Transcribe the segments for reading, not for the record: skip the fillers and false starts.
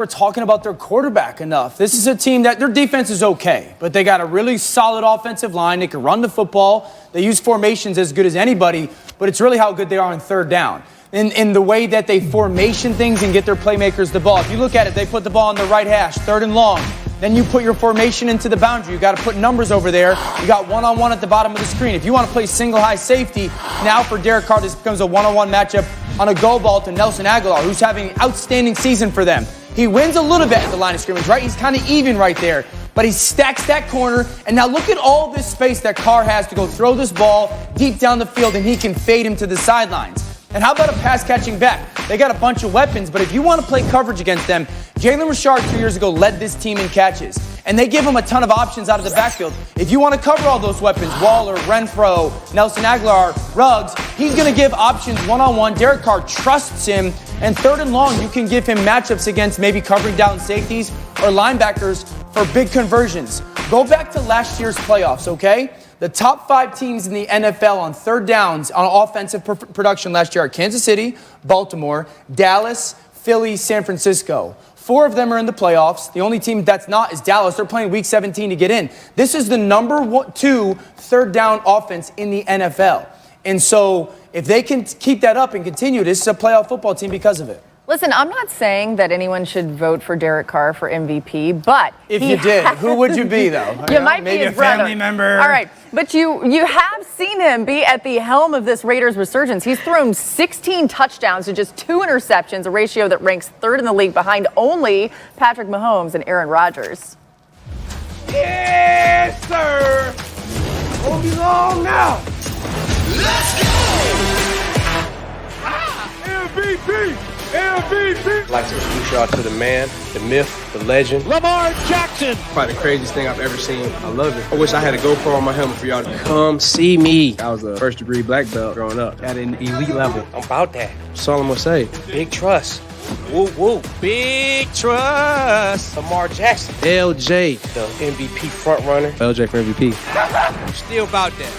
We're talking about their quarterback enough. This is a team that their defense is okay, but they got a really solid offensive line. They can run the football. They use formations as good as anybody, but it's really how good they are on third down. In the way that they formation things and get their playmakers the ball. If you look at it, they put the ball on the right hash, third and long. Then you put your formation into the boundary. You got to put numbers over there. You got one-on-one at the bottom of the screen. If you want to play single high safety, now for Derek Carr, this becomes a one-on-one matchup on a go ball to Nelson Aguilar, who's having an outstanding season for them. He wins a little bit at the line of scrimmage, right? He's kind of even right there. But he stacks that corner. And now look at all this space that Carr has to go throw this ball deep down the field, and he can fade him to the sidelines. And how about a pass-catching back? They got a bunch of weapons, but if you want to play coverage against them, Jalen Richard 2 years ago led this team in catches. And they give him a ton of options out of the backfield. If you want to cover all those weapons, Waller, Renfro, Nelson Aguilar, Ruggs, he's going to give options one-on-one. Derek Carr trusts him. And third and long, you can give him matchups against maybe covering down safeties or linebackers for big conversions. Go back to last year's playoffs, okay? The top 5 teams in the NFL on third downs on offensive production last year are Kansas City, Baltimore, Dallas, Philly, San Francisco. 4 of them are in the playoffs. The only team that's not is Dallas. They're playing Week 17 to get in. This is the number 2 third down offense in the NFL. And so if they can keep that up and continue, this is a playoff football team because of it. Listen, I'm not saying that anyone should vote for Derek Carr for MVP, but if you did, who would you be, though? You might be his brother. Family member. All right, but you have seen him be at the helm of this Raiders resurgence. He's thrown 16 touchdowns to just 2 interceptions, a ratio that ranks 3rd in the league behind only Patrick Mahomes and Aaron Rodgers. Yes, sir. Won't be long now. Let's go! MVP! MVP! I'd like to introduce y'all to the man, the myth, the legend. Lamar Jackson! Probably the craziest thing I've ever seen. I love it. I wish I had a GoPro on my helmet for y'all to come see me. I was a first-degree black belt growing up at an elite level. I'm about that. That's all I'm going to say. Big trust. Woo, woo. Big trust. Lamar Jackson. LJ, the MVP frontrunner. LJ for MVP. Still about that.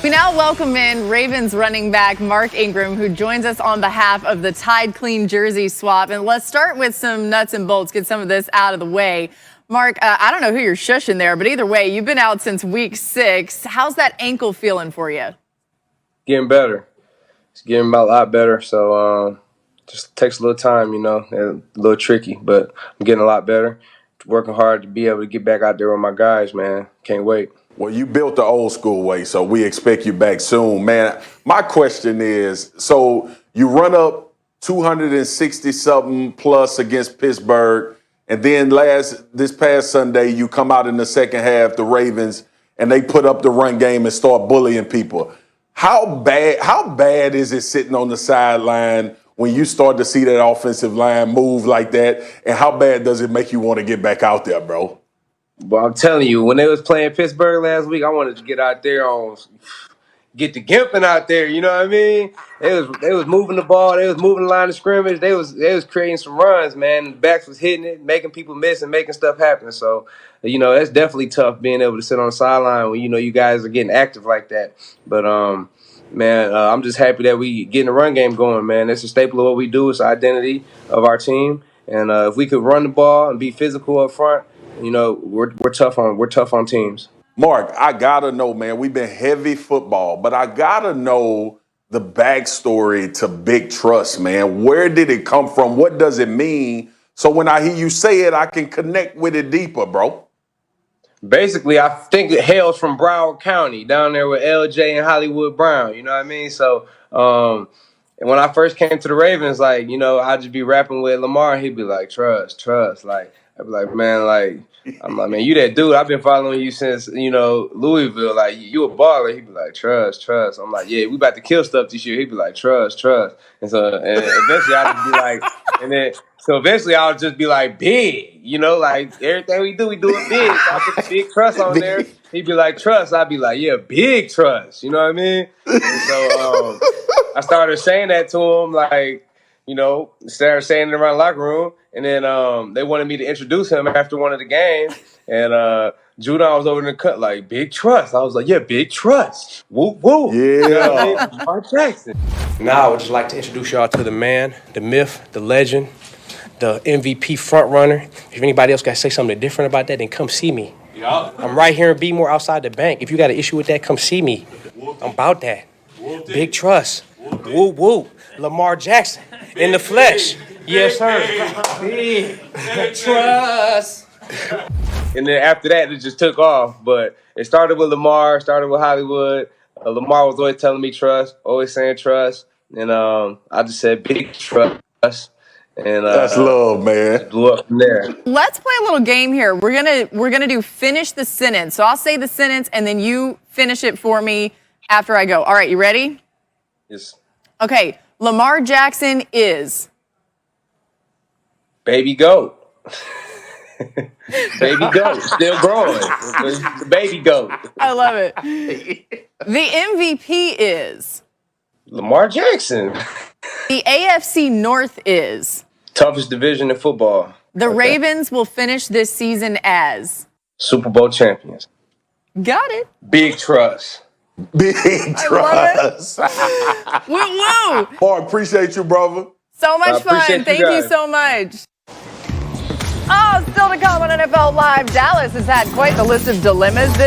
We now welcome in Ravens running back Mark Ingram, who joins us on behalf of the Tide Clean jersey swap. And let's start with some nuts and bolts, get some of this out of the way. Mark, I don't know who you're shushing there, but either way, you've been out since week 6. How's that ankle feeling for you? Getting better. It's getting a lot better. So just takes a little time, you know, a little tricky, but I'm getting a lot better. Working hard to be able to get back out there with my guys, man. Can't wait. Well, you built the old school way, so we expect you back soon. Man, my question is, so you run up 260-something plus against Pittsburgh, and then this past Sunday, you come out in the second half, the Ravens, and they put up the run game and start bullying people. How bad is it sitting on the sideline when you start to see that offensive line move like that, and how bad does it make you want to get back out there, bro? Well, I'm telling you, when they was playing Pittsburgh last week, I wanted to get out there get the gimping out there. You know what I mean? They was moving the ball. They was moving the line of scrimmage. They was creating some runs, man. The backs was hitting it, making people miss and making stuff happen. So, you know, that's definitely tough being able to sit on the sideline when, you know, you guys are getting active like that. But, man, I'm just happy that we getting the run game going, man. That's a staple of what we do. It's the identity of our team. And if we could run the ball and be physical up front, you know, we're tough on teams. Mark, I gotta know, man, we've been heavy football, but I gotta know the backstory to Big Trust, man. Where did it come from? What does it mean? So when I hear you say it, I can connect with it deeper, bro. Basically, I think it hails from Broward County, down there with LJ and Hollywood Brown. You know what I mean? So, and when I first came to the Ravens, like, you know, I'd just be rapping with Lamar, and he'd be like, trust. Like, I'd be like, man, like, I'm like, man, you that dude. I've been following you since, you know, Louisville. Like, you a baller. He'd be like, trust. I'm like, yeah, we about to kill stuff this year. He'd be like, trust. And so, and eventually I'd just be like, eventually I'll just be like, big, you know, like everything we do it big. So I put the big trust on there. He'd be like, trust. I'd be like, yeah, big trust. You know what I mean? And so I started saying that to him, like, you know, started saying it around the locker room. And then they wanted me to introduce him after one of the games. And Judon was over in the cut like, big trust. I was like, yeah, big trust. Woo, woo. Yeah. You know what I mean? Mark Jackson. Now I would just like to introduce y'all to the man, the myth, the legend. the MVP front runner. If anybody else got to say something different about that, then come see me. I'm right here in Bmore outside the bank. If you got an issue with that, come see me. I'm about that. Big trust. Woo woo. Lamar Jackson in the flesh. Yes, sir. Big trust. And then after that, it just took off. But it started with Lamar, started with Hollywood. Lamar was always telling me trust, always saying trust. And I just said big trust. And That's love, man. blew up from there. Let's play a little game here. We're gonna do finish the sentence. So I'll say the sentence and then you finish it for me after I go. All right, you ready? Yes. Okay. Lamar Jackson is Baby goat. Baby goat. Still growing. The baby goat. I love it. The MVP is Lamar Jackson. the AFC North is Toughest division in football. the Ravens will finish this season as Super Bowl champions. got it. Big trust. Big love trust. Woo woo. Mark, appreciate you, brother. So much fun. appreciate you Thank you guys. so much. Oh, still to come on NFL Live. Dallas has had quite the list of dilemmas